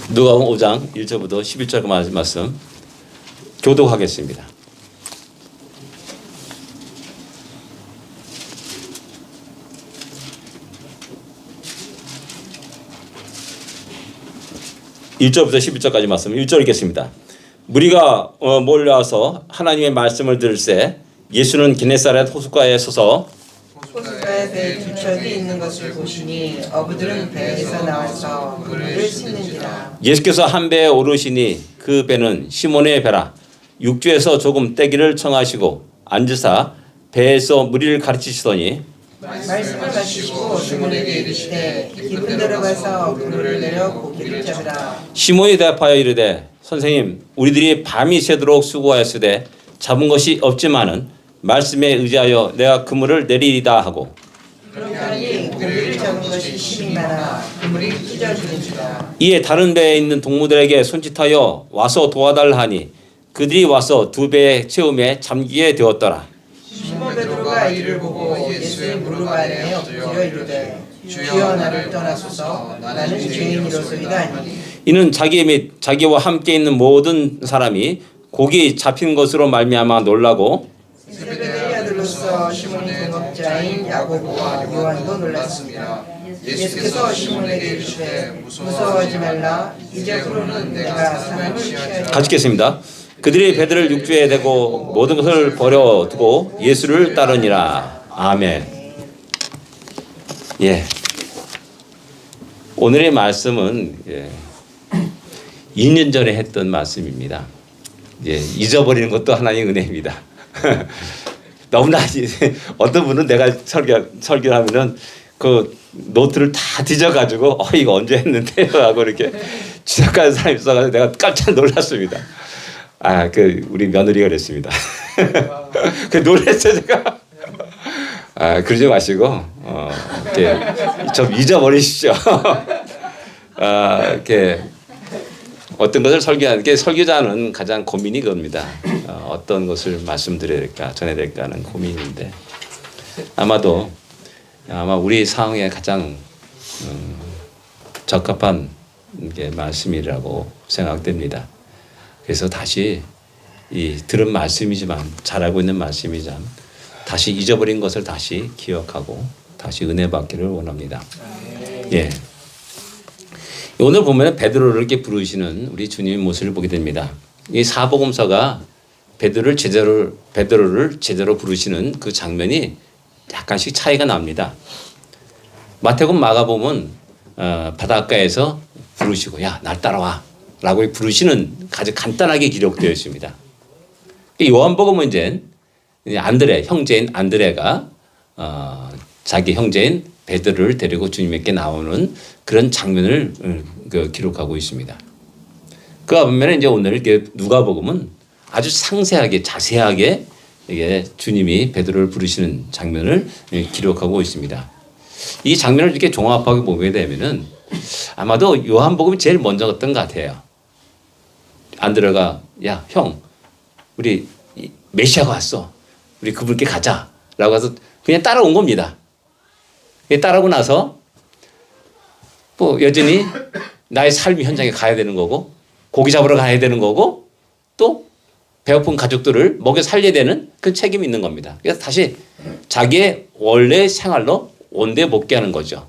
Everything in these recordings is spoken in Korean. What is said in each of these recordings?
누가복음 5장 1절부터 11절까지 말씀 교독하겠습니다. (1절부터 11절까지) 말씀 1절 읽겠습니다. 무리가 몰려와서 하나님의 말씀을 들을새 예수는 게네사렛 호숫가에 서서 호숫가에 배 두 척이 있는 것을 보시니 어부들은 배에서 나와서 그물을 씻는지라. 예수께서 한 배에 오르시니 그 배는 시몬의 배라. 육지에서 조금 떼기를 청하시고 앉으사 배에서 무리를 가르치시더니 말씀을 마치시고 시몬에게 이르시되 기분 들어가서 그물을 내려 고기를 잡으라. 시몬이 대답하여 이르되 선생님 우리들이 밤이 새도록 수고하였으되 잡은 것이 없지만은 말씀에 의지하여 내가 그물을 내리리다 하고 그러니 고기를 잡은 것이 심히 많아 그물이 찢어지는지라. 이에 다른 배에 있는 동무들에게 손짓하여 와서 도와달라 하니 그들이 와서 두 배의 채움에 잠기게 되었더라. 시몬 베드로가 이를 보고 예수의 무릎 아래에 엎드려 이르되 주여 나를 떠나소서 나는 죄인이로소이다 하니 이는 자기 및 자기와 함께 있는 모든 사람이 고기 잡힌 것으로 말미암아 놀라고 세베대의 아들로서 시몬이 동업자인 야고보와 요한도 놀랐습니다. 예수께서 시몬에게 이르시되 무서워하지 말라 이제부로는 내가 사람을 취하리라. 같이 읽겠습니다. 그들이 배들을 육지에 대고 모든 것을 버려두고 예수를 따르니라. 아멘. 예. 오늘의 말씀은 2년 전에 했던 말씀입니다. 잊어버리는 것도 하나님의 은혜입니다. 너무나 어떤 분은 내가 설교를 하면은 그 노트를 다 뒤져가지고 이거 언제 했는데요 하고 이렇게 지적하는 사람이 있어가지고 내가 깜짝 놀랐습니다. 우리 며느리가 그랬습니다. 그 놀랐어요 제가. 그러지 마시고 이렇게 좀 잊어버리십시오. 이렇게 어떤 것을 설교하는 게 설교자는 가장 고민이 그겁니다. 어떤 것을 말씀드려야 될까 전해야 될까 하는 고민인데 아마 우리 상황에 가장 적합한 게 말씀이라고 생각됩니다. 그래서 다시 이 들은 말씀이지만 잘 알고 있는 말씀이지만 다시 잊어버린 것을 다시 기억하고 다시 은혜 받기를 원합니다. 예. 오늘 보면 베드로를 이렇게 부르시는 우리 주님의 모습을 보게 됩니다. 이 사복음서가 베드로를 제대로 부르시는 그 장면이 약간씩 차이가 납니다. 마태복음 마가복음은 바닷가에서 부르시고 야 날 따라와 라고 부르시는 아주 간단하게 기록되어 있습니다. 요한복음은 이제 안드레 형제인 안드레가 자기 형제인 베드로를 데리고 주님께 나오는 그런 장면을 기록하고 있습니다. 그 반면에 이제 오늘 누가복음은 아주 상세하게 자세하게 이게 주님이 베드로를 부르시는 장면을 기록하고 있습니다. 이 장면을 이렇게 종합하게 보게 되면은 아마도 요한복음이 제일 먼저 갔던 것 같아요. 안드레가 야 형 우리 메시아가 왔어 우리 그분께 가자라고 해서 그냥 따라온 겁니다. 따라오고 나서 뭐 여전히 나의 삶 현장에 가야 되는 거고 고기 잡으러 가야 되는 거고 또 배고픈 가족들을 먹여 살려야 되는 그 책임이 있는 겁니다. 그래서 다시 자기의 원래 생활로 온데 복귀하는 거죠.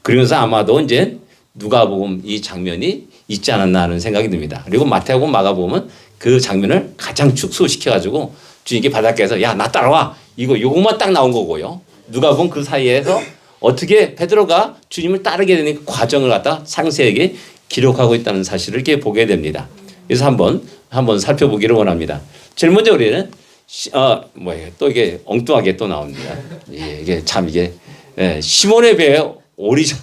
그러면서 아마도 이제 누가복음 이 장면이 있지 않았나 하는 생각이 듭니다. 그리고 마태복음 마가복음은 그 장면을 가장 축소시켜가지고 주님께 바닷가에서 야 나 따라와 요것만 딱 나온 거고요. 누가복음 그 사이에서 어떻게 베드로가 주님을 따르게 되는 그 과정을 갖다 상세하게 기록하고 있다는 사실을 이렇게 보게 됩니다. 그래서 한번 살펴보기를 원합니다. 제일 먼저 우리는 또 이게 엉뚱하게 또 나옵니다. 이게 참 시몬의 배에 오르셨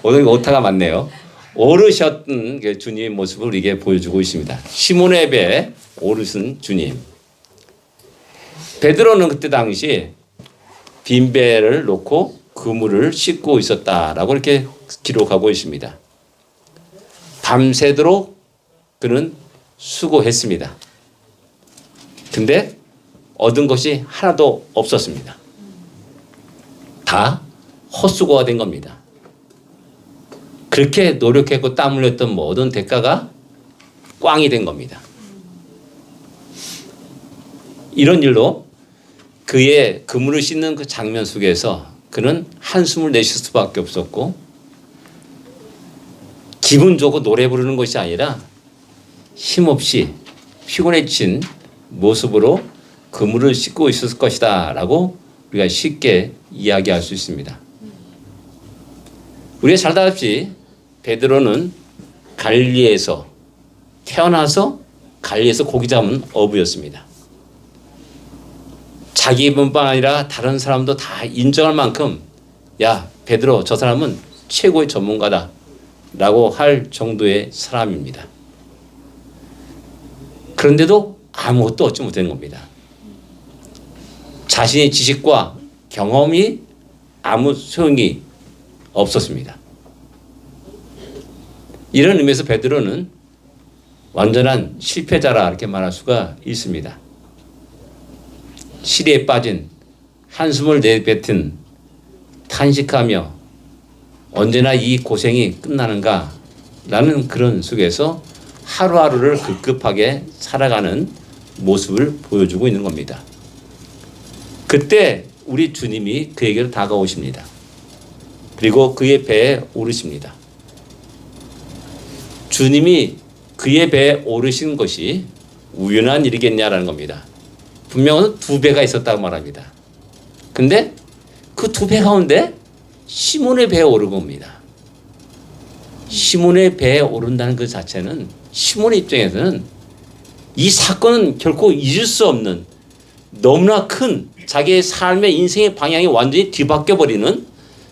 오늘 오타가 많네요. 오르셨던 주님의 모습을 우리에게 보여주고 있습니다. 시몬의 배에 오르신 주님. 베드로는 그때 당시 빈 배를 놓고 그물을 씻고 있었다라고 이렇게 기록하고 있습니다. 밤새도록 그는 수고했습니다. 근데 얻은 것이 하나도 없었습니다. 다 헛수고가 된 겁니다. 그렇게 노력했고 땀 흘렸던 모든 대가가 꽝이 된 겁니다. 이런 일로 그의 그물을 씻는 그 장면 속에서 그는 한숨을 내쉴 수밖에 없었고, 기분 좋고 노래 부르는 것이 아니라 힘없이 피곤해진 모습으로 그물을 씻고 있었을 것이다 라고 우리가 쉽게 이야기할 수 있습니다. 우리가 잘 알다시피 베드로는 갈릴리에서 태어나서 갈릴리에서 고기 잡은 어부였습니다. 자기 뿐만 아니라 다른 사람도 다 인정할 만큼, 야 베드로 저 사람은 최고의 전문가다 라고 할 정도의 사람입니다. 그런데도 아무것도 얻지 못한 겁니다. 자신의 지식과 경험이 아무 소용이 없었습니다. 이런 의미에서 베드로는 완전한 실패자라 이렇게 말할 수가 있습니다. 시리에 빠진, 한숨을 내뱉은, 탄식하며 언제나 이 고생이 끝나는가 라는 그런 속에서 하루하루를 급급하게 살아가는 모습을 보여주고 있는 겁니다. 그때 우리 주님이 그에게로 다가오십니다. 그리고 그의 배에 오르십니다. 주님이 그의 배에 오르신 것이 우연한 일이겠냐라는 겁니다. 분명은 두 배가 있었다고 말합니다. 근데 그 두 배 가운데 시몬의 배에 오른 겁니다. 시몬의 배에 오른다는 그 자체는 시몬의 입장에서는 이 사건은 결코 잊을 수 없는, 너무나 큰 자기의 삶의 인생의 방향이 완전히 뒤바뀌어 버리는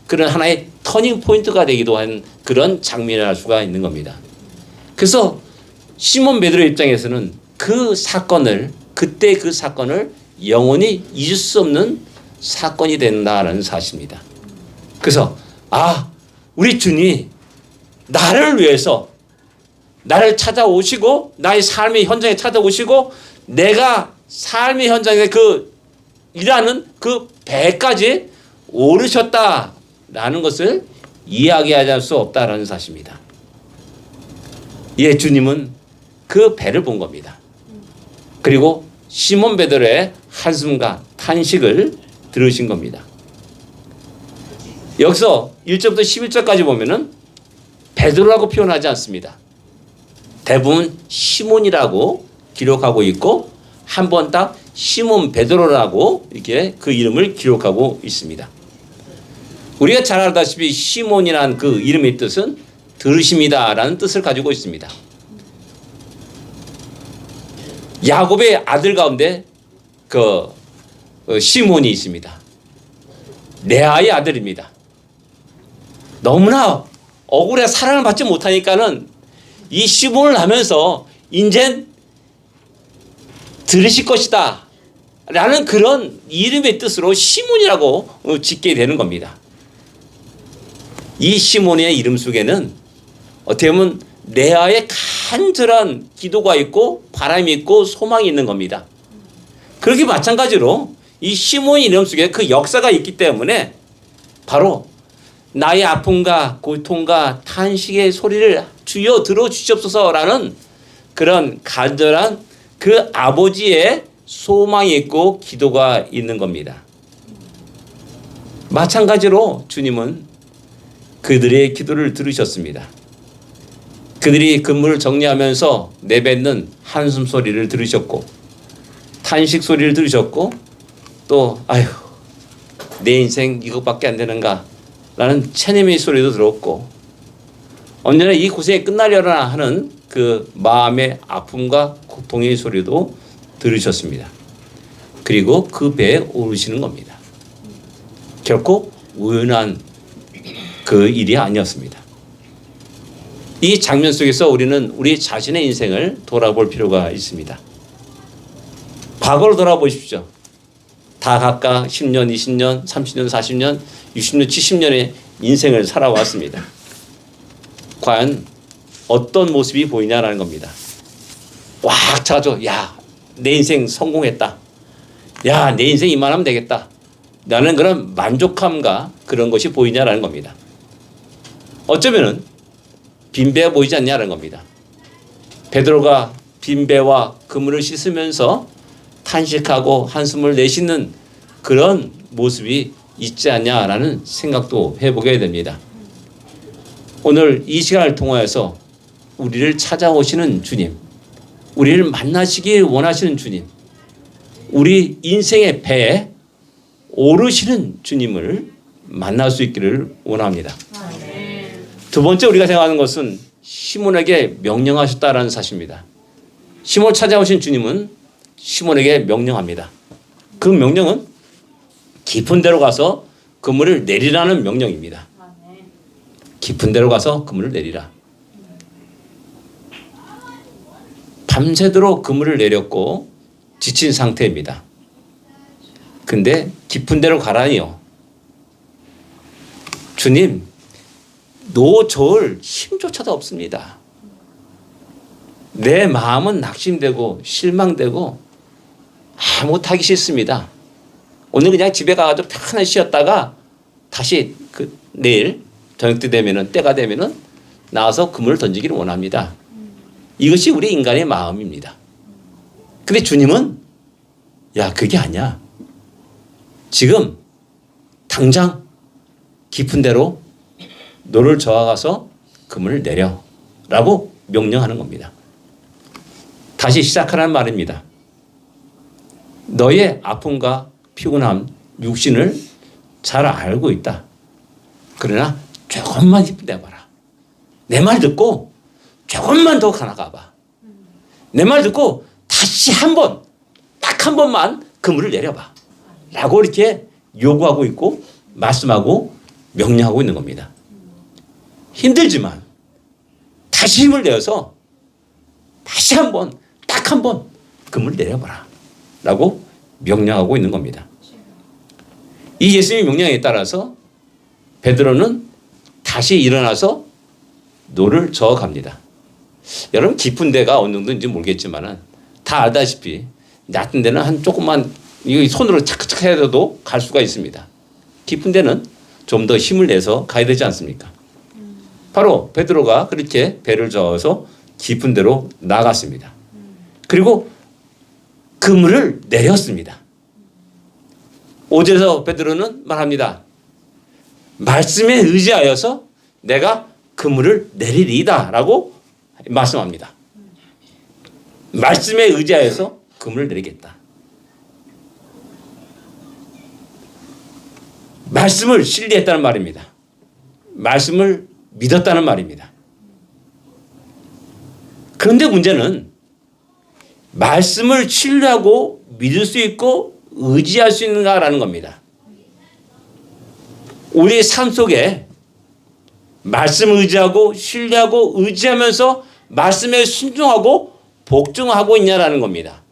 그런 하나의 터닝 포인트가 되기도 한 그런 장면을 알 수가 있는 겁니다. 그래서 시몬 베드로의 입장에서는 그 사건을, 그때 그 사건을 영원히 잊을 수 없는 사건이 된다는 사실입니다. 그래서 우리 주님 나를 위해서 나를 찾아오시고 나의 삶의 현장에 찾아오시고 내가 삶의 현장에 그 일하는 그 배까지 오르셨다라는 것을 이야기하지 수 없다라는 사실입니다. 예, 주님은 그 배를 본 겁니다. 그리고 시몬 베드로의 한숨과 탄식을 들으신 겁니다. 여기서 1절부터 11절까지 보면은 베드로라고 표현하지 않습니다. 대부분 시몬이라고 기록하고 있고 한 번 딱 시몬 베드로라고 이렇게 그 이름을 기록하고 있습니다. 우리가 잘 알다시피 시몬이라는 그 이름의 뜻은 들으심이다라는 뜻을 가지고 있습니다. 야곱의 아들 가운데 그 시몬이 있습니다. 레아의 아들입니다. 너무나 억울해 사랑을 받지 못하니까는 이 시몬을 하면서 인젠 들으실 것이다 라는 그런 이름의 뜻으로 시몬이라고 짓게 되는 겁니다. 이 시몬의 이름 속에는 어떻게 보면 레아의 간절한 기도가 있고 바람이 있고 소망이 있는 겁니다. 그렇게 마찬가지로 이 시몬의 이름 속에 그 역사가 있기 때문에 바로 나의 아픔과 고통과 탄식의 소리를 주여 들어주시옵소서라는 그런 간절한 그 아버지의 소망이 있고 기도가 있는 겁니다. 마찬가지로 주님은 그들의 기도를 들으셨습니다. 그들이 그물을 정리하면서 내뱉는 한숨 소리를 들으셨고 탄식 소리를 들으셨고 또 아휴 내 인생 이것밖에 안 되는가 라는 체념의 소리도 들었고 언제나 이 고생이 끝나려나 하는 그 마음의 아픔과 고통의 소리도 들으셨습니다. 그리고 그 배에 오르시는 겁니다. 결코 우연한 그 일이 아니었습니다. 이 장면 속에서 우리는 우리 자신의 인생을 돌아볼 필요가 있습니다. 과거를 돌아보십시오. 다 각각 10년, 20년, 30년, 40년, 60년, 70년의 인생을 살아왔습니다. 과연 어떤 모습이 보이냐라는 겁니다. 꽉 차죠. 야, 내 인생 성공했다. 야, 내 인생 이만하면 되겠다. 라는 그런 만족함과 그런 것이 보이냐라는 겁니다. 어쩌면은 빈배가 보이지 않냐는 겁니다. 베드로가 빈배와 그물을 씻으면서 탄식하고 한숨을 내쉬는 그런 모습이 있지 않냐라는 생각도 해보게 됩니다. 오늘 이 시간을 통하여서 우리를 찾아오시는 주님, 우리를 만나시길 원하시는 주님, 우리 인생의 배에 오르시는 주님을 만날 수 있기를 원합니다. 두 번째 우리가 생각하는 것은 시몬에게 명령하셨다라는 사실입니다. 시몬을 찾아오신 주님은 시몬에게 명령합니다. 그 명령은 깊은 데로 가서 그물을 내리라는 명령입니다. 깊은 데로 가서 그물을 내리라. 밤새도록 그물을 내렸고 지친 상태입니다. 근데 깊은 데로 가라니요. 주님, 노저울 힘조차도 없습니다. 내 마음은 낙심되고 실망되고 못하기 싫습니다. 오늘 그냥 집에 가서 편안히 쉬었다가 다시 내일 저녁 때 되면은 때가 되면은 나와서 그물을 던지기를 원합니다. 이것이 우리 인간의 마음입니다. 근데 주님은 그게 아니야. 지금 당장 깊은 데로 너를 저어가서 그물을 내려라고 명령하는 겁니다. 다시 시작하라는 말입니다. 너의 아픔과 피곤함, 육신을 잘 알고 있다. 그러나 조금만 깊은 데 봐라. 내 말 듣고 조금만 더 나가봐. 내 말 듣고 다시 한 번, 딱 한 번만 그물을 내려봐. 라고 이렇게 요구하고 있고 말씀하고 명령하고 있는 겁니다. 힘들지만 다시 힘을 내어서 다시 한 번, 딱 한 번 그물을 내려봐라. 라고 명령하고 있는 겁니다. 이 예수님의 명령에 따라서 베드로는 다시 일어나서 노를 저어갑니다. 여러분 깊은 데가 어느 정도인지 모르겠지만 다 알다시피 얕은 데는 한 조금만 손으로 착착 해도 갈 수가 있습니다. 깊은 데는 좀 더 힘을 내서 가야 되지 않습니까? 바로 베드로가 그렇게 배를 저어서 깊은 데로 나갔습니다. 그리고 그물을 내렸습니다. 5절에서 베드로는 말합니다. 말씀에 의지하여서 내가 그물을 내리리이다 라고 말씀합니다. 말씀에 의지하여서 그물을 내리겠다. 말씀을 신뢰했다는 말입니다. 말씀을 믿었다는 말입니다. 그런데 문제는 말씀을 신뢰하고 믿을 수 있고 의지할 수 있는가라는 겁니다. 우리의 삶 속에 말씀을 의지하고 신뢰하고 의지하면서 말씀에 순종하고 복종하고 있냐라는 겁니다.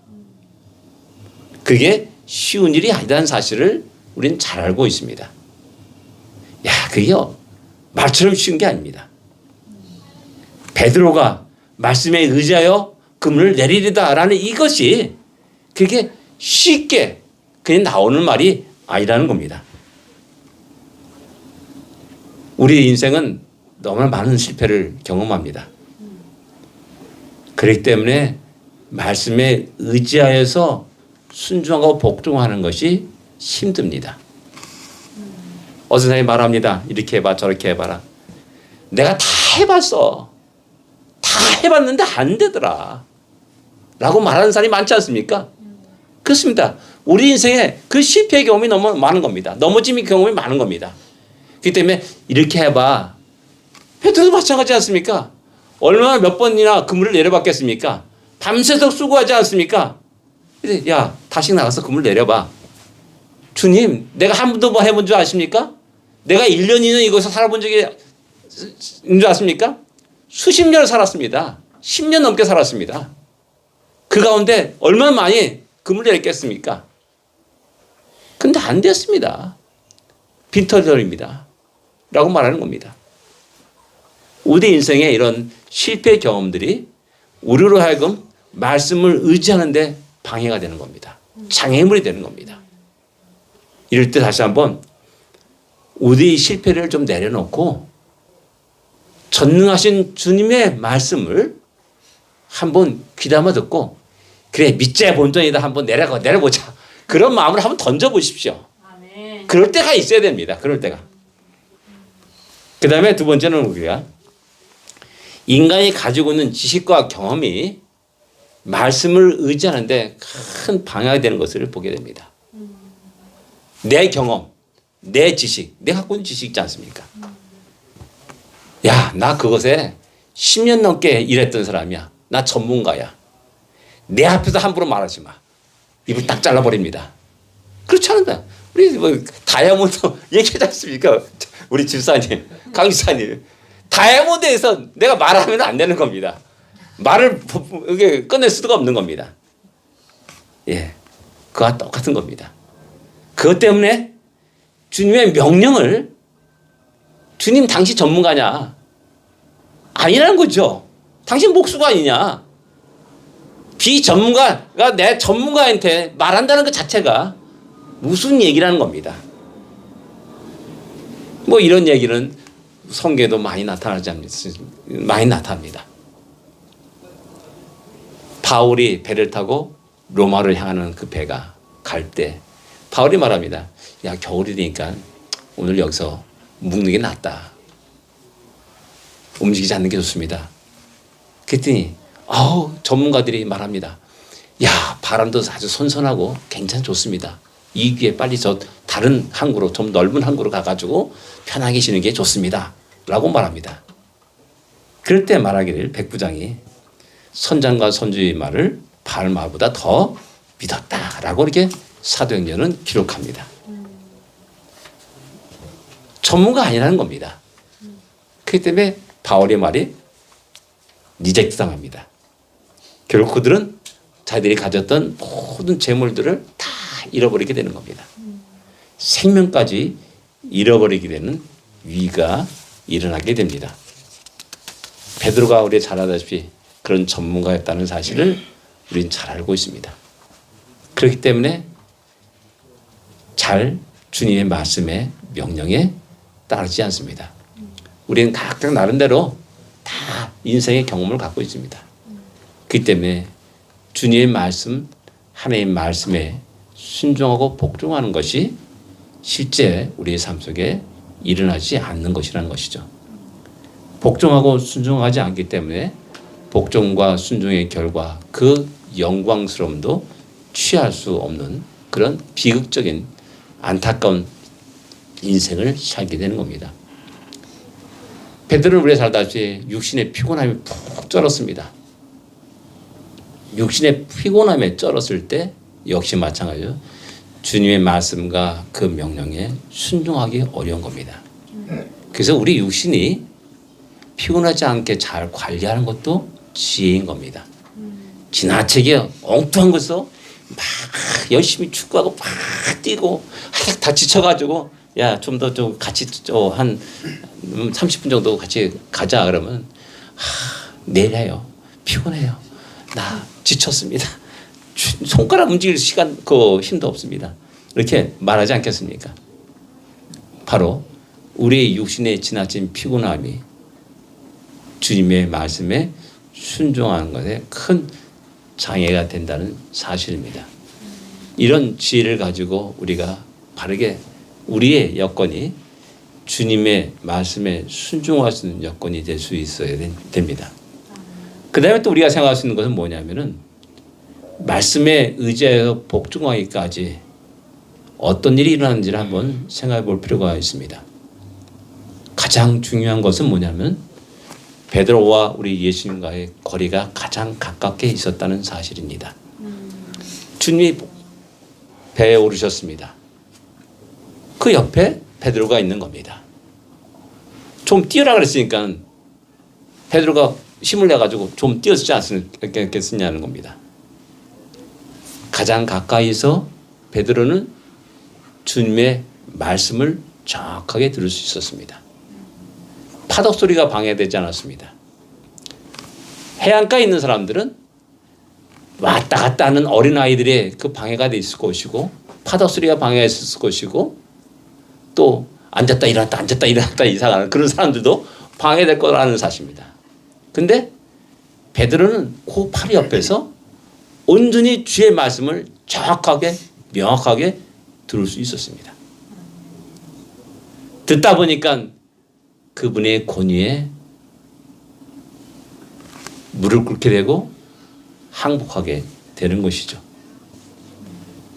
그게 쉬운 일이 아니라는 사실을 우리는 잘 알고 있습니다. 그게요 말처럼 쉬운 게 아닙니다. 베드로가 말씀에 의지하여 그물을 내리리다라는 이것이 그게 쉽게 그냥 나오는 말이 아니라는 겁니다. 우리의 인생은 너무나 많은 실패를 경험합니다. 그렇기 때문에 말씀에 의지하여서 순종하고 복종하는 것이 힘듭니다. 어떤 사람이 말합니다. 이렇게 해봐 저렇게 해봐라. 내가 다 해봤어. 다 해봤는데 안 되더라. 라고 말하는 사람이 많지 않습니까? 그렇습니다. 우리 인생에 그 실패의 경험이 너무 많은 겁니다. 넘어짐의 경험이 많은 겁니다. 그렇기 때문에 이렇게 해봐. 베드로도 마찬가지지 않습니까? 얼마나 몇 번이나 그물을 내려봤겠습니까? 밤새도록 수고하지 않습니까? 근데 다시 나가서 그물 내려봐. 주님, 내가 한 번도 뭐 해본 줄 아십니까? 내가 1년, 2년 이곳에서 살아본 적이 있는 줄 아십니까? 수십 년을 살았습니다. 10년 넘게 살았습니다. 그 가운데 얼마나 많이 그물 내렸겠습니까? 근데 안 됐습니다. 빈털털입니다. 라고 말하는 겁니다. 우리 인생의 이런 실패 경험들이 우리로 하여금 말씀을 의지하는데 방해가 되는 겁니다. 장애물이 되는 겁니다. 이럴 때 다시 한번 우리의 실패를 좀 내려놓고 전능하신 주님의 말씀을 한번 귀담아 듣고 그래 믿자의 본전이다 한번 내려보자. 그런 마음을 한번 던져보십시오. 아멘. 그럴 때가 있어야 됩니다. 그럴 때가. 그 다음에 두 번째는 우리가 인간이 가지고 있는 지식과 경험이 말씀을 의지하는데 큰 방해가 되는 것을 보게 됩니다. 내 경험, 내 지식, 내가 갖고 있는 지식 있지 않습니까? 야, 나 그것에 10년 넘게 일했던 사람이야. 나 전문가야. 내 앞에서 함부로 말하지 마. 입을 딱 잘라버립니다. 그렇지 않은다. 우리 뭐 다이아몬드 얘기하지 않습니까? 우리 집사님, 강 집사님. 다이아몬드에서 내가 말하면 안 되는 겁니다. 말을 이게 끝낼 수가 없는 겁니다. 예, 그와 똑같은 겁니다. 그것 때문에 주님의 명령을 주님 당신 전문가냐? 아니라는 거죠. 당신 목수가 아니냐? 비전문가가 내 전문가한테 말한다는 것 자체가 무슨 얘기라는 겁니다. 뭐 이런 얘기는 성경에도 많이 많이 나타납니다. 바울이 배를 타고 로마를 향하는 그 배가 갈 때 바울이 말합니다. 야, 겨울이 되니까 오늘 여기서 묵는 게 낫다. 움직이지 않는 게 좋습니다. 그랬더니 전문가들이 말합니다. 야, 바람도 아주 선선하고 굉장히 좋습니다. 이 기회에 빨리 저 다른 항구로 좀 넓은 항구로 가가지고 편하게 쉬는 게 좋습니다. 라고 말합니다. 그럴 때 말하기를 백부장이 선장과 선주의 말을 바울 말보다 더 믿었다라고 이렇게 사도행전은 기록합니다. 전문가 아니라는 겁니다. 그렇기 때문에 바울의 말이 리젝트당합니다. 결국 그들은 자기들이 가졌던 모든 재물들을 다 잃어버리게 되는 겁니다. 생명까지 잃어버리게 되는 위기가 일어나게 됩니다. 베드로가 우리 잘 알다시피 그런 전문가였다는 사실을 우리는 잘 알고 있습니다. 그렇기 때문에 잘 주님의 말씀에 명령에 따르지 않습니다. 우리는 각각 나름대로 다 인생의 경험을 갖고 있습니다. 그렇기 때문에 주님의 말씀, 하나님의 말씀에 순종하고 복종하는 것이 실제 우리의 삶 속에 일어나지 않는 것이라는 것이죠. 복종하고 순종하지 않기 때문에 복종과 순종의 결과 그 영광스러움도 취할 수 없는 그런 비극적인 안타까운 인생을 살게 되는 겁니다. 베드로는 우리가 잘 알다시피 육신의 피곤함이 푹 쩔었습니다. 육신의 피곤함에 쩔었을 때 역시 마찬가지로 주님의 말씀과 그 명령에 순종하기 어려운 겁니다. 그래서 우리 육신이 피곤하지 않게 잘 관리하는 것도 지혜인 겁니다. 지나치게 엉뚱한 것을 막 열심히 축구하고 막 뛰고 다 지쳐가지고 야, 좀 더 좀 같이 한 30분 정도 같이 가자 그러면 내일 해요. 피곤해요. 나 지쳤습니다. 손가락 움직일 시간 힘도 없습니다. 이렇게 말하지 않겠습니까? 바로 우리의 육신의 지나친 피곤함이 주님의 말씀에 순종하는 것에 큰 장애가 된다는 사실입니다. 이런 지혜를 가지고 우리가 바르게 우리의 여건이 주님의 말씀에 순종할 수 있는 여건이 될 수 있어야 됩니다. 그 다음에 또 우리가 생각할 수 있는 것은 뭐냐면은 말씀에 의지해서 복종하기까지 어떤 일이 일어나는지를 한번 생각해 볼 필요가 있습니다. 가장 중요한 것은 뭐냐면 베드로와 우리 예수님과의 거리가 가장 가깝게 있었다는 사실입니다. 주님이 배에 오르셨습니다. 그 옆에 베드로가 있는 겁니다. 좀 뛰어라 그랬으니까 베드로가 힘을 내가지고 좀 뛰었지 않겠느냐는 겁니다. 가장 가까이서 베드로는 주님의 말씀을 정확하게 들을 수 있었습니다. 파도 소리가 방해되지 않았습니다. 해안가에 있는 사람들은 왔다 갔다 하는 어린아이들의 그 방해가 돼 있을 것이고 파도 소리가 방해했을 것이고 또 앉았다 일어났다 앉았다 일어났다 이상하는 그런 사람들도 방해될 거라는 사실입니다. 근데 베드로는 그 바로 옆에서 온전히 주의 말씀을 정확하게 명확하게 들을 수 있었습니다. 듣다 보니까 그분의 권위에 무릎 꿇게 되고 항복하게 되는 것이죠.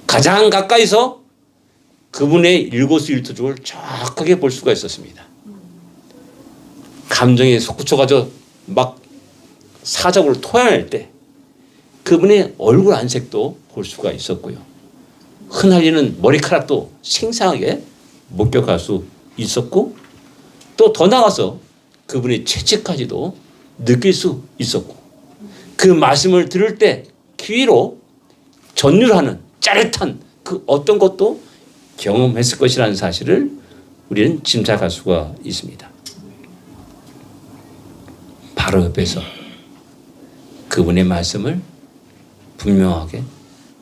가장 가까이서 그분의 일거수일투족을 정확하게 볼 수가 있었습니다. 감정에 솟구쳐가지고 막 사적으로 토해낼 때 그분의 얼굴 안색도 볼 수가 있었고요. 흩날리는 머리카락도 생생하게 목격할 수 있었고, 또 더 나아가서 그분의 채찍까지도 느낄 수 있었고, 그 말씀을 들을 때 귀로 전율하는 짜릿한 그 어떤 것도 경험했을 것이라는 사실을 우리는 짐작할 수가 있습니다. 바로 옆에서 그분의 말씀을 분명하게,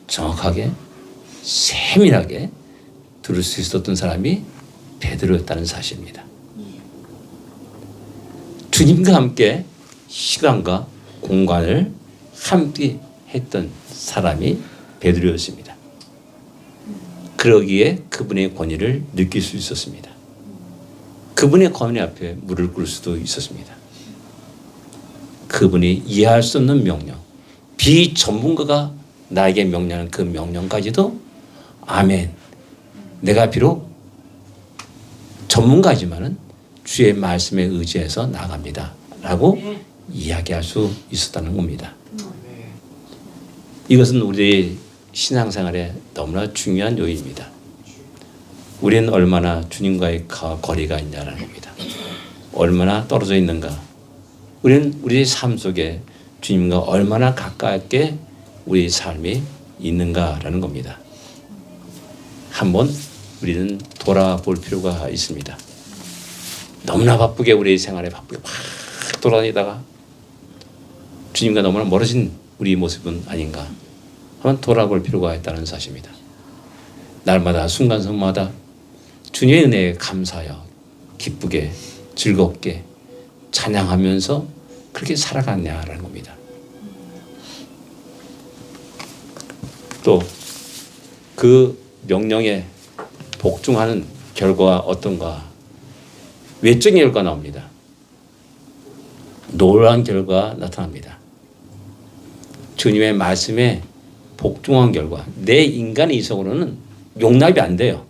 정확하게, 세밀하게 들을 수 있었던 사람이 베드로였다는 사실입니다. 주님과 함께 시간과 공간을 함께 했던 사람이 베드로였습니다. 그러기에 그분의 권위를 느낄 수 있었습니다. 그분의 권위 앞에 무릎 꿇을 수도 있었습니다. 그분이 이해할 수 없는 명령, 비전문가가 나에게 명령하는 그 명령까지도 아멘, 내가 비록 전문가이지만은 주의 말씀에 의지해서 나갑니다 라고 이야기할 수 있었다는 겁니다. 이것은 우리의 신앙생활에 너무나 중요한 요인입니다. 우리는 얼마나 주님과의 거리가 있냐라는 겁니다. 얼마나 떨어져 있는가. 우리는 우리의 삶 속에 주님과 얼마나 가깝게 우리의 삶이 있는가라는 겁니다. 한번 우리는 돌아볼 필요가 있습니다. 너무나 바쁘게 우리의 생활에 바쁘게 막 돌아다니다가 주님과 너무나 멀어진 우리 모습은 아닌가 한번 돌아볼 필요가 있다는 사실입니다. 날마다 순간순간마다 주님의 은혜에 감사하여 기쁘게 즐겁게 찬양하면서 그렇게 살아갔냐라는 겁니다. 또 그 명령에 복종하는 결과가 어떤가? 외적인 결과가 나옵니다. 놀라운 결과가 나타납니다. 주님의 말씀에 복종한 결과, 내 인간의 이성으로는 용납이 안 돼요.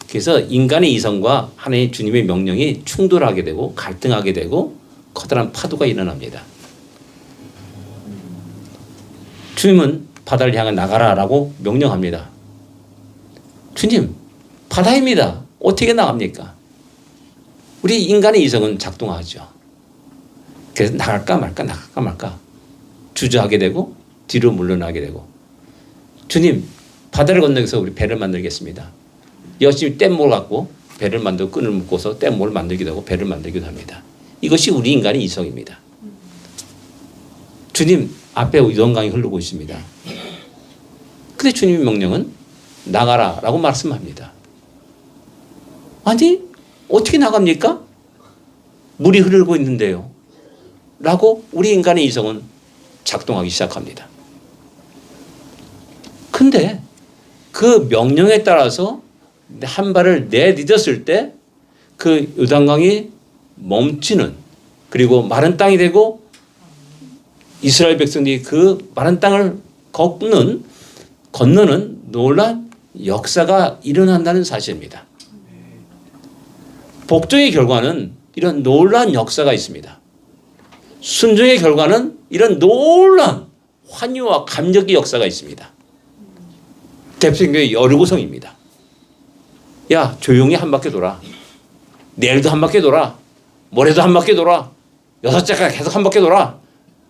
그래서 인간의 이성과 하나님 주님의 명령이 충돌하게 되고 갈등하게 되고 커다란 파도가 일어납니다. 주님은 바다를 향해 나가라라고 명령합니다. 주님, 바다입니다. 어떻게 나갑니까? 우리 인간의 이성은 작동하죠. 그래서 나갈까 말까 주저하게 되고 뒤로 물러나게 되고, 주님, 바다를 건너서 우리 배를 만들겠습니다. 열심히 뗏목을 갖고 배를 만들고 끈을 묶어서 뗏목을 만들기도 하고 배를 만들기도 합니다. 이것이 우리 인간의 이성입니다. 주님, 앞에 요단강이 흐르고 있습니다. 근데 주님의 명령은 나가라라고 말씀합니다. 아니, 어떻게 나갑니까? 물이 흐르고 있는데요. 라고 우리 인간의 이성은 작동하기 시작합니다. 근데 그 명령에 따라서 한 발을 내딛었을 때 그 요단강이 멈추는, 그리고 마른 땅이 되고 이스라엘 백성들이 그 마른 땅을 건너는 놀라운 역사가 일어난다는 사실입니다. 복종의 결과는 이런 놀라운 역사가 있습니다. 순종의 결과는 이런 놀라운 환희와 감격의 역사가 있습니다. 대표교회 여리고성입니다. 야, 조용히 한 바퀴 돌아. 내일도 한 바퀴 돌아. 모레도 한 바퀴 돌아. 6째까지 계속 한 바퀴 돌아.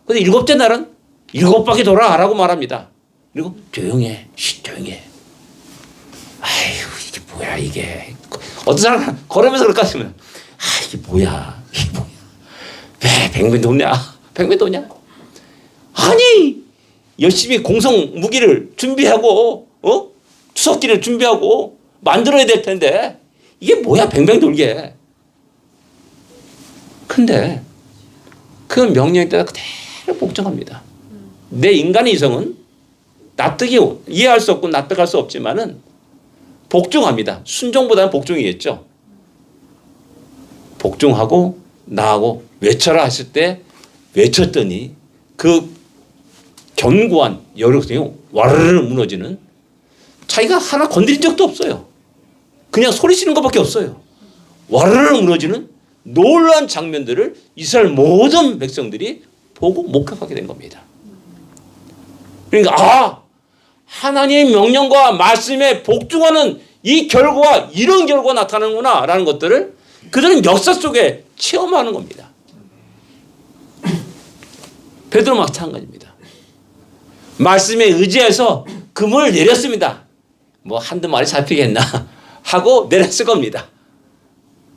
근데 7째 날은 7바퀴 돌아 라고 말합니다. 그리고 조용해. 조용해. 아이고, 이게 뭐야 이게. 어떤 사람은 걸으면서 그럴까 싶으면 이게 뭐야. 왜 백мен 돕냐. 백мен 돕냐. 아니, 열심히 공성 무기를 준비하고 추석기를 준비하고 만들어야 될 텐데 이게 뭐야 뱅뱅 돌게. 근데 그 명령에 따라 그대로 복종합니다. 내 인간의 이성은 납득이 이해할 수 없고 납득할 수 없지만은 복종합니다. 순종보다는 복종이겠죠. 복종하고 나하고 외쳐라 했을 때 외쳤더니 그 견고한 여력성이 와르르 무너지는, 자기가 하나 건드린 적도 없어요. 그냥 소리 지르는 것밖에 없어요. 와르르 무너지는 놀라운 장면들을 이스라엘 모든 백성들이 보고 목격하게 된 겁니다. 그러니까 하나님의 명령과 말씀에 복종하는 이 결과가 이런 결과가 나타나는구나 라는 것들을 그들은 역사 속에 체험하는 겁니다. 베드로 마찬가지입니다. 말씀에 의지해서 그물을 내렸습니다. 뭐 한두 마리 잡히겠나 하고 내렸을 겁니다.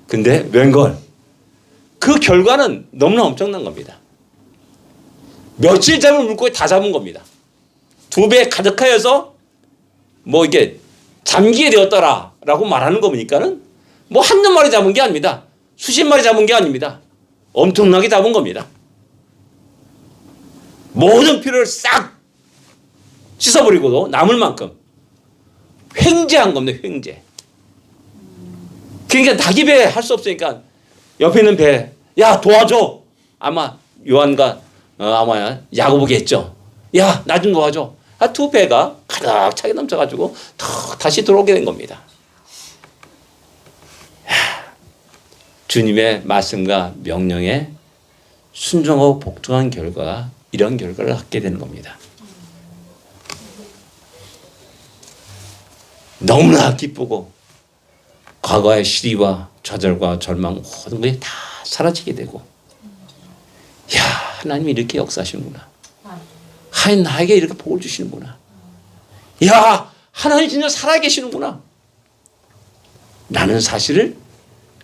근데 웬걸 그 결과는 너무나 엄청난 겁니다. 며칠 잡은 물고기 다 잡은 겁니다. 2배 가득하여서 뭐 이게 잠기게 되었더라 라고 말하는 거 보니까는 뭐 한두 마리 잡은 게 아닙니다. 수십 마리 잡은 게 아닙니다. 엄청나게 잡은 겁니다. 모든 피를 싹 씻어버리고도 남을 만큼 횡재한 겁니다. 횡재. 그러니까 낙입에 할 수 없으니까 옆에 있는 배, 야 도와줘. 아마 요한과 아마 야고보겠죠. 야 나 좀 도와줘. 2배가 가득 차게 넘쳐가지고 다시 들어오게 된 겁니다. 주님의 말씀과 명령에 순종하고 복종한 결과가 이런 결과를 갖게 되는 겁니다. 너무나 기쁘고 과거의 시리와 좌절과 절망 모든 것이 다 사라지게 되고, 야 하나님이 이렇게 역사하시는구나. 하나님 나에게 이렇게 복을 주시는구나. 야 하나님 진짜 살아계시는구나. 라는 사실을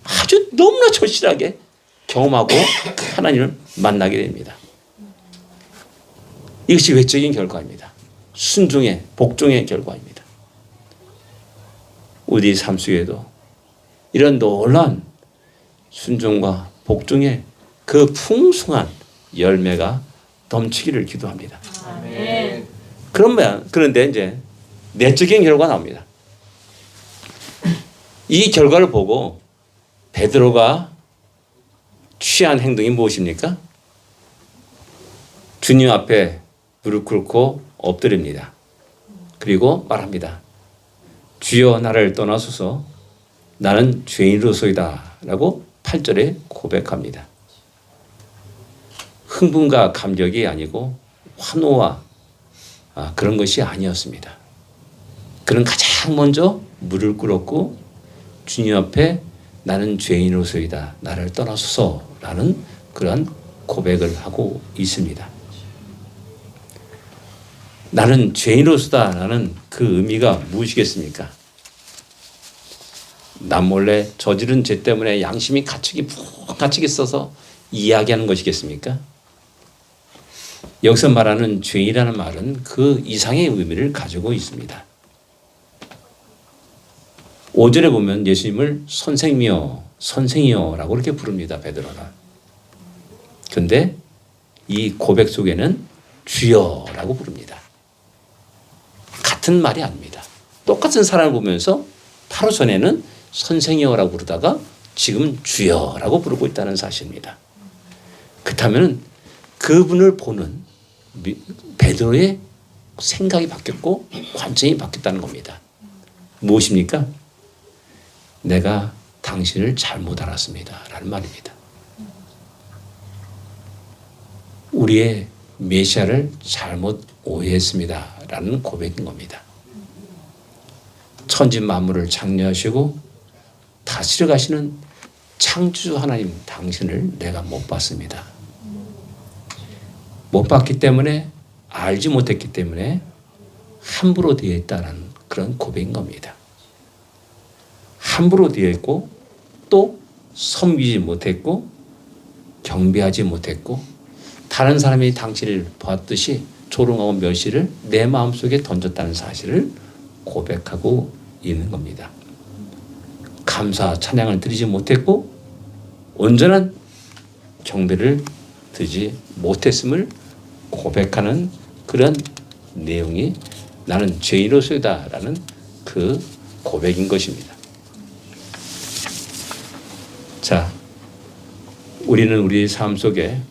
아주 너무나 절실하게 경험하고 하나님을 만나게 됩니다. 이것이 외적인 결과입니다. 순종의 복종의 결과입니다. 우리 삶 속에도 이런 놀라운 순종과 복종의 그 풍성한 열매가 넘치기를 기도합니다. 아멘. 그런데 이제 내적인 결과가 나옵니다. 이 결과를 보고 베드로가 취한 행동이 무엇입니까? 주님 앞에 무릎 꿇고 엎드립니다. 그리고 말합니다. 주여 나를 떠나소서 나는 죄인으로소이다 라고 8절에 고백합니다. 흥분과 감격이 아니고 환호와 그런 것이 아니었습니다. 그는 가장 먼저 무릎을 꿇었고 주님 앞에 나는 죄인으로소이다 나를 떠나소서라는 그러한 고백을 하고 있습니다. 나는 죄인으로서다라는 그 의미가 무엇이겠습니까? 남몰래 저지른 죄 때문에 양심이 갇히게 있어서 이야기하는 것이겠습니까? 여기서 말하는 죄인이라는 말은 그 이상의 의미를 가지고 있습니다. 5절에 보면 예수님을 선생이여 선생이여 라고 이렇게 부릅니다. 베드로가. 그런데 이 고백 속에는 주여라고 부릅니다. 같은 말이 아닙니다. 똑같은 사람을 보면서 바로 전에는 선생이여라고 부르다가 지금 주여라고 부르고 있다는 사실입니다. 그렇다면 그분을 보는 베드로의 생각이 바뀌었고 관점이 바뀌었다는 겁니다. 무엇입니까? 내가 당신을 잘못 알았습니다 라는 말입니다. 우리의 메시아를 잘못 오해했습니다 라는 고백인 겁니다. 천지 만물을 창조하시고 다스려 가시는 창조주 하나님 당신을 내가 못 봤습니다. 못 봤기 때문에 알지 못했기 때문에 함부로 되어 있다는 그런 고백인 겁니다. 함부로 되어 있고 또 섬기지 못했고 경배하지 못했고 다른 사람이 당신을 보았듯이 조롱하고 멸시를 내 마음속에 던졌다는 사실을 고백하고 있는 겁니다. 감사 찬양을 드리지 못했고 온전한 경배를 드리지 못했음을 고백하는 그런 내용이 나는 죄인으로서이다라는 그 고백인 것입니다. 자, 우리는 우리 삶 속에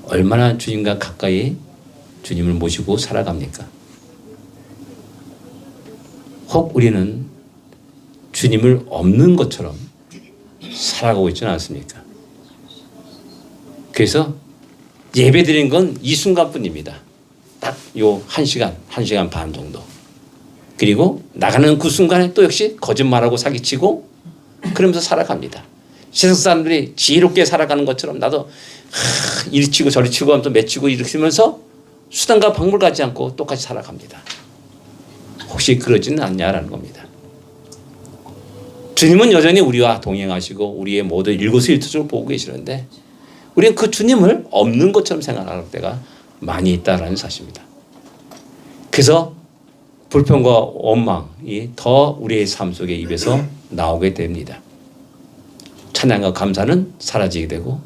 얼마나 주님과 가까이 주님을 모시고 살아갑니까? 혹 우리는 주님을 없는 것처럼 살아가고 있지는 않습니까? 그래서 예배 드리는 건 이 순간뿐입니다. 딱 요 1시간 반 정도. 그리고 나가는 그 순간에 또 역시 거짓말하고 사기치고 그러면서 살아갑니다. 세상 사람들이 지혜롭게 살아가는 것처럼 나도 이리 치고 저리 치고 하면서 맺히고 일으키면서 수단과 방법을 갖지 않고 똑같이 살아갑니다. 혹시 그러지는 않냐라는 겁니다. 주님은 여전히 우리와 동행하시고 우리의 모든 일거수일투족을 보고 계시는데 우리는 그 주님을 없는 것처럼 생각할 때가 많이 있다라는 사실입니다. 그래서 불평과 원망이 더 우리의 삶 속에 입에서 나오게 됩니다. 찬양과 감사는 사라지게 되고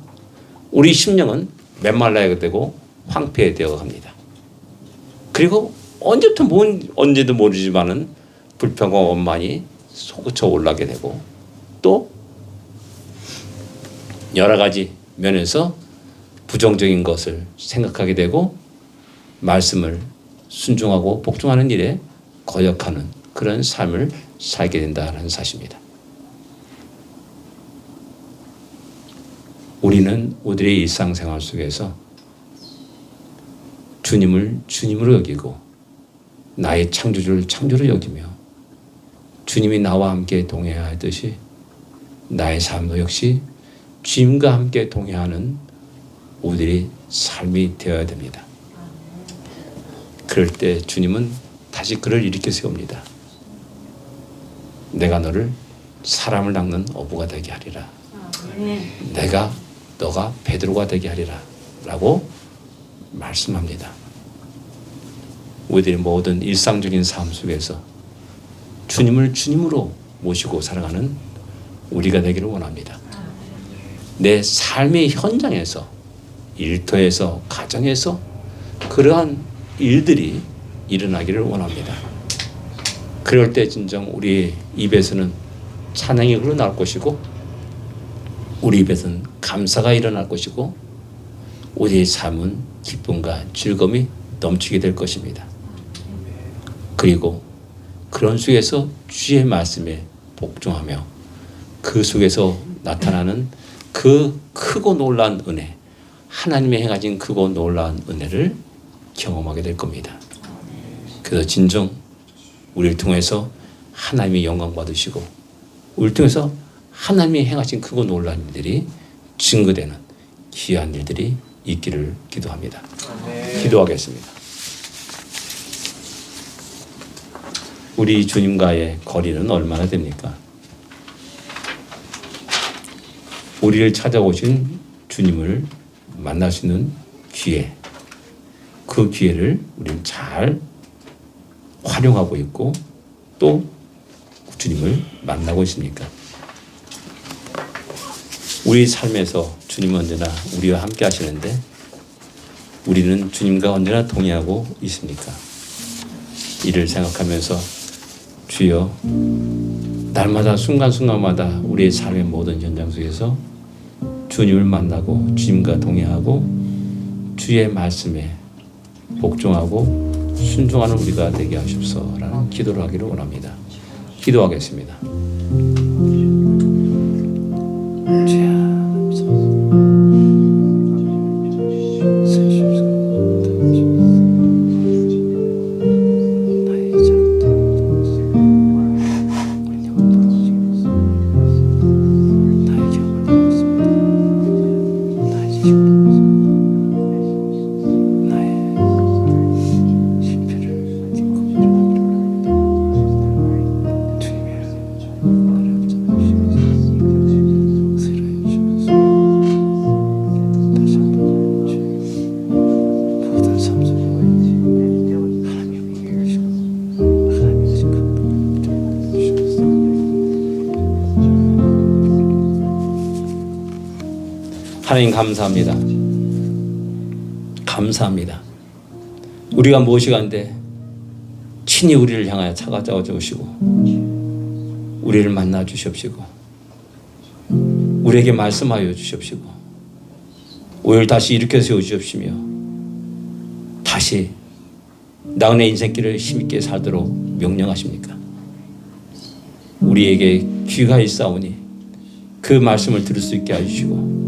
우리 심령은 메말라게 되고 황폐되어 갑니다. 그리고 언제도 모르지만은 불평과 원망이 솟구쳐 올라게 되고 또 여러 가지 면에서 부정적인 것을 생각하게 되고 말씀을 순종하고 복종하는 일에 거역하는 그런 삶을 살게 된다는 사실입니다. 우리는 우리의 일상생활 속에서 주님을 주님으로 여기고 나의 창조주를 창조로 여기며 주님이 나와 함께 동행하듯이 나의 삶도 역시 주님과 함께 동행하는 우리의 삶이 되어야 됩니다. 그럴 때 주님은 다시 그를 일으켜 세웁니다. 내가 너를 사람을 낚는 어부가 되게 하리라. 너가 베드로가 되게 하리라 라고 말씀합니다. 우리들의 모든 일상적인 삶 속에서 주님을 주님으로 모시고 살아가는 우리가 되기를 원합니다. 내 삶의 현장에서 일터에서 가정에서 그러한 일들이 일어나기를 원합니다. 그럴 때 진정 우리의 입에서는 찬양이 흘러나올 것이고 우리 입에서는 감사가 일어날 것이고 우리의 삶은 기쁨과 즐거움이 넘치게 될 것입니다. 그리고 그런 속에서 주의 말씀에 복종하며 그 속에서 나타나는 그 크고 놀라운 은혜, 하나님의 행하신 크고 놀라운 은혜를 경험하게 될 겁니다. 그래서 진정 우리를 통해서 하나님의 영광 받으시고 우리를 통해서 하나님이 행하신 크고 놀라운 일들이 증거되는 귀한 일들이 있기를 기도합니다. 기도하겠습니다. 우리 주님과의 거리는 얼마나 됩니까? 우리를 찾아오신 주님을 만날 수 있는 기회, 그 기회를 우리는 잘 활용하고 있고 또 주님을 만나고 있습니까? 우리 삶에서 주님은 언제나 우리와 함께 하시는데 우리는 주님과 언제나 동행하고 있습니까? 이를 생각하면서 주여 날마다 순간순간마다 우리의 삶의 모든 현장 속에서 주님을 만나고 주님과 동행하고 주의 말씀에 복종하고 순종하는 우리가 되게 하십소서라는 기도를 하기를 원합니다. 기도하겠습니다. 하나님 감사합니다. 감사합니다. 우리가 무엇이간데 친히 우리를 향하여 찾아와 주시고 우리를 만나 주시옵시고 우리에게 말씀하여 주시옵시고 우리를 다시 일으켜 세워 주시옵시며 다시 나의 인생길을 힘있게 살도록 명령하십니까? 우리에게 귀가 있사오니 그 말씀을 들을 수 있게 하시고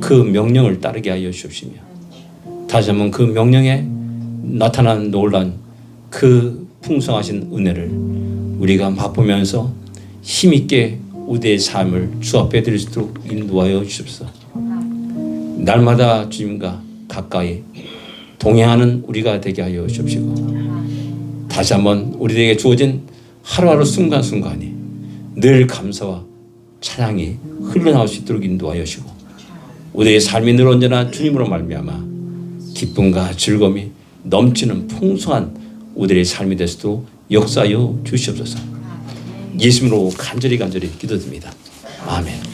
그 명령을 따르게 하여 주시옵시며 다시 한번 그 명령에 나타난 놀란 그 풍성하신 은혜를 우리가 맛보면서 힘있게 우리의 삶을 주 앞에 드릴 수 있도록 인도하여 주십시오. 날마다 주님과 가까이 동행하는 우리가 되게 하여 주십시고 다시 한번 우리에게 주어진 하루하루 순간순간이 늘 감사와 찬양이 흘러나올 수 있도록 인도하여 주시고 우리의 삶이 늘 언제나 주님으로 말미암아 기쁨과 즐거움이 넘치는 풍성한 우리의 삶이 될 수도 역사하여 주시옵소서. 예수님으로 간절히 기도드립니다. 아멘.